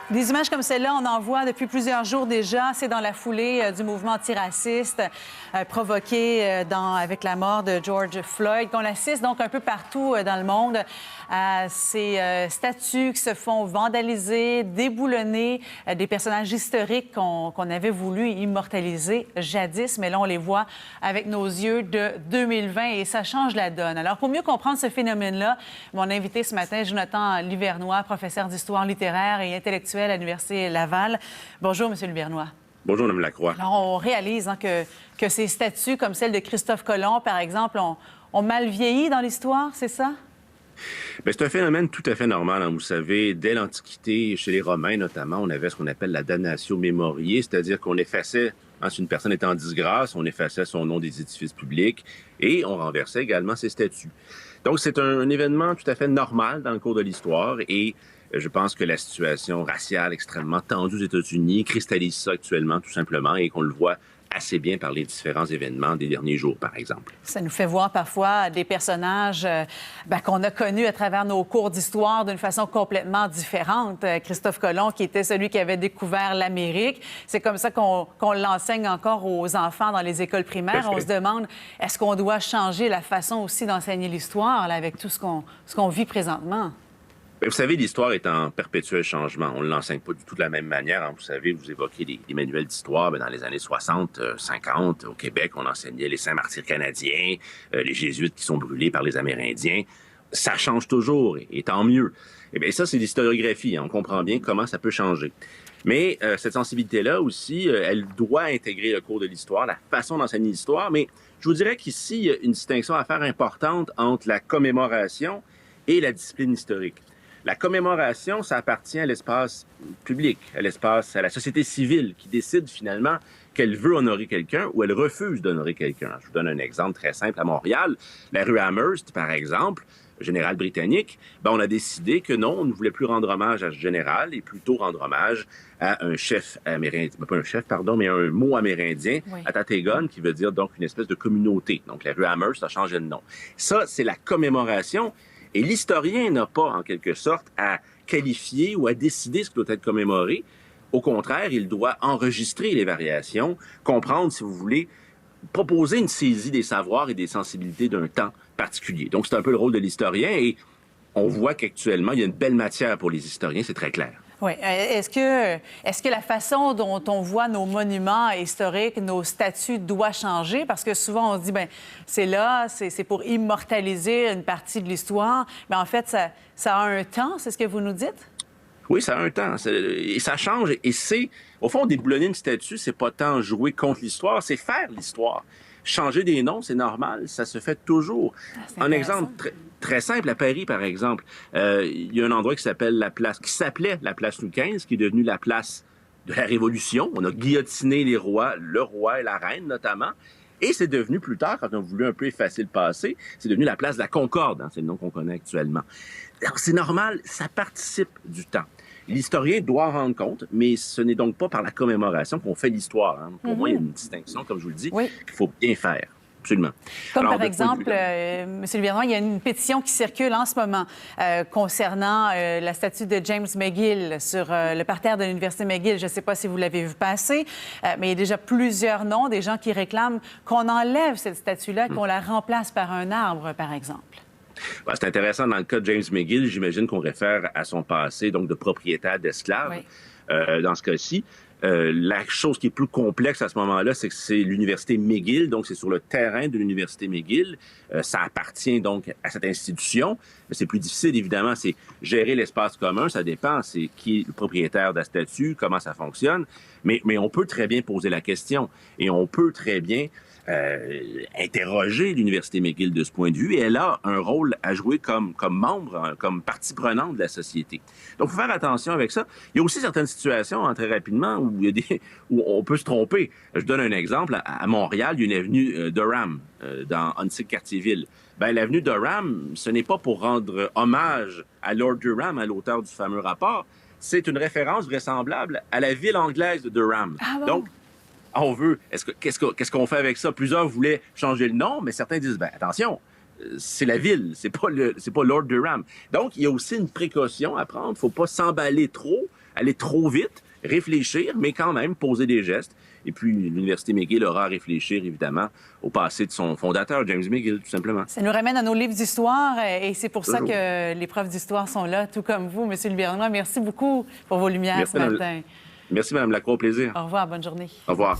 Des images comme celle-là, on en voit depuis plusieurs jours déjà. C'est dans la foulée du mouvement antiraciste provoqué avec la mort de George Floyd, qu'on assiste donc un peu partout dans le monde à ces statues qui se font vandaliser, déboulonner, des personnages historiques qu'on avait voulu immortaliser jadis, mais là, on les voit avec nos yeux de 2020 et ça change la donne. Alors, pour mieux comprendre ce phénomène-là, mon invité ce matin, Jonathan Livernois, professeur d'histoire littéraire et intellectuelle à l'Université Laval. Bonjour, M. Livernois. Bonjour, Mme Lacroix. Alors, on réalise que ces statues, comme celle de Christophe Colomb, par exemple, ont mal vieilli dans l'histoire, c'est ça? Bien, c'est un phénomène tout à fait normal. Vous savez, dès l'Antiquité, chez les Romains notamment, on avait ce qu'on appelle la damnatio memoriae, c'est-à-dire qu'on effaçait, si une personne était en disgrâce, on effaçait son nom des édifices publics et on renversait également ses statues. Donc, c'est un événement tout à fait normal dans le cours de l'histoire et je pense que la situation raciale extrêmement tendue aux États-Unis cristallise ça actuellement, tout simplement, et qu'on le voit assez bien par les différents événements des derniers jours, par exemple. Ça nous fait voir parfois des personnages qu'on a connus à travers nos cours d'histoire d'une façon complètement différente. Christophe Colomb, qui était celui qui avait découvert l'Amérique. C'est comme ça qu'on l'enseigne encore aux enfants dans les écoles primaires. On se demande, est-ce qu'on doit changer la façon aussi d'enseigner l'histoire là, avec tout ce qu'on vit présentement? Vous savez, l'histoire est en perpétuel changement. On ne l'enseigne pas du tout de la même manière. Vous savez, vous évoquez les manuels d'histoire. Dans les années 60, 50, au Québec, on enseignait les saints martyrs canadiens, les jésuites qui sont brûlés par les Amérindiens. Ça change toujours, et tant mieux. Eh bien, ça, c'est l'historiographie. On comprend bien comment ça peut changer. Mais cette sensibilité-là aussi, elle doit intégrer le cours de l'histoire, la façon d'enseigner l'histoire. Mais je vous dirais qu'ici, il y a une distinction à faire importante entre la commémoration et la discipline historique. La commémoration, ça appartient à l'espace public, à la société civile qui décide finalement qu'elle veut honorer quelqu'un ou elle refuse d'honorer quelqu'un. Je vous donne un exemple très simple à Montréal. La rue Amherst, par exemple, général britannique, on a décidé que non, on ne voulait plus rendre hommage à ce général et plutôt rendre hommage à un chef amérindien, pas un chef, pardon, mais un mot amérindien, oui, Atategon, qui veut dire donc une espèce de communauté. Donc la rue Amherst a changé de nom. Ça, c'est la commémoration. Et l'historien n'a pas, en quelque sorte, à qualifier ou à décider ce qui doit être commémoré. Au contraire, il doit enregistrer les variations, comprendre, si vous voulez, proposer une saisie des savoirs et des sensibilités d'un temps particulier. Donc, c'est un peu le rôle de l'historien et on voit qu'actuellement, il y a une belle matière pour les historiens, c'est très clair. Oui. Est-ce que la façon dont on voit nos monuments historiques, nos statues doit changer? Parce que souvent, on se dit, c'est là, c'est pour immortaliser une partie de l'histoire. Mais en fait, ça a un temps, c'est ce que vous nous dites? Oui, ça a un temps. Et ça change. Et c'est, au fond, déboulonner une statue, c'est pas tant jouer contre l'histoire, c'est faire l'histoire. Changer des noms, c'est normal, ça se fait toujours. Un exemple très simple, à Paris, par exemple, il y a un endroit qui s'appelait la place Louis XV, qui est devenu la place de la Révolution. On a guillotiné les rois, le roi et la reine, notamment. Et c'est devenu plus tard, quand on a voulu un peu effacer le passé, c'est devenu la place de la Concorde, c'est le nom qu'on connaît actuellement. Alors, c'est normal, ça participe du temps. L'historien doit en rendre compte, mais ce n'est donc pas par la commémoration qu'on fait l'histoire. Pour moi, il y a une distinction, comme je vous le dis, qu'il faut bien faire. Absolument. Comme alors, par exemple, M. Livernois, il y a une pétition qui circule en ce moment concernant la statue de James McGill sur le parterre de l'Université McGill. Je ne sais pas si vous l'avez vu passer, mais il y a déjà plusieurs noms, des gens qui réclament qu'on enlève cette statue-là, qu'on la remplace par un arbre, par exemple. C'est intéressant, dans le cas de James McGill, j'imagine qu'on réfère à son passé donc de propriétaire d'esclaves. Oui. Dans ce cas-ci, la chose qui est plus complexe à ce moment-là, c'est que c'est l'Université McGill, donc c'est sur le terrain de l'Université McGill. Ça appartient donc à cette institution. C'est plus difficile, évidemment, c'est gérer l'espace commun. Ça dépend, c'est qui est le propriétaire de la statue, comment ça fonctionne. Mais on peut très bien poser la question et on peut très bien interroger l'Université McGill de ce point de vue et elle a un rôle à jouer comme membre, comme partie prenante de la société. Donc, il faut faire attention avec ça. Il y a aussi certaines situations, très rapidement, où on peut se tromper. Je donne un exemple. À Montréal, il y a une avenue Durham, dans Huntsic-Cartierville. L'avenue Durham, ce n'est pas pour rendre hommage à Lord Durham, à l'auteur du fameux rapport. C'est une référence vraisemblable à la ville anglaise de Durham. Ah bon? Donc, on veut, qu'est-ce qu'on fait avec ça? Plusieurs voulaient changer le nom, mais certains disent, attention, c'est la ville, c'est pas Lord Durham. Donc, il y a aussi une précaution à prendre. Il ne faut pas s'emballer trop aller trop vite, réfléchir, mais quand même poser des gestes. Et puis, l'Université McGill aura à réfléchir, évidemment, au passé de son fondateur, James McGill, tout simplement. Ça nous ramène à nos livres d'histoire et c'est pour ça Toujours. que les profs d'histoire sont là, tout comme vous, M. Bernois. Merci beaucoup pour vos lumières ce matin. Merci, Mme Lacroix, au plaisir. Au revoir, bonne journée. Au revoir.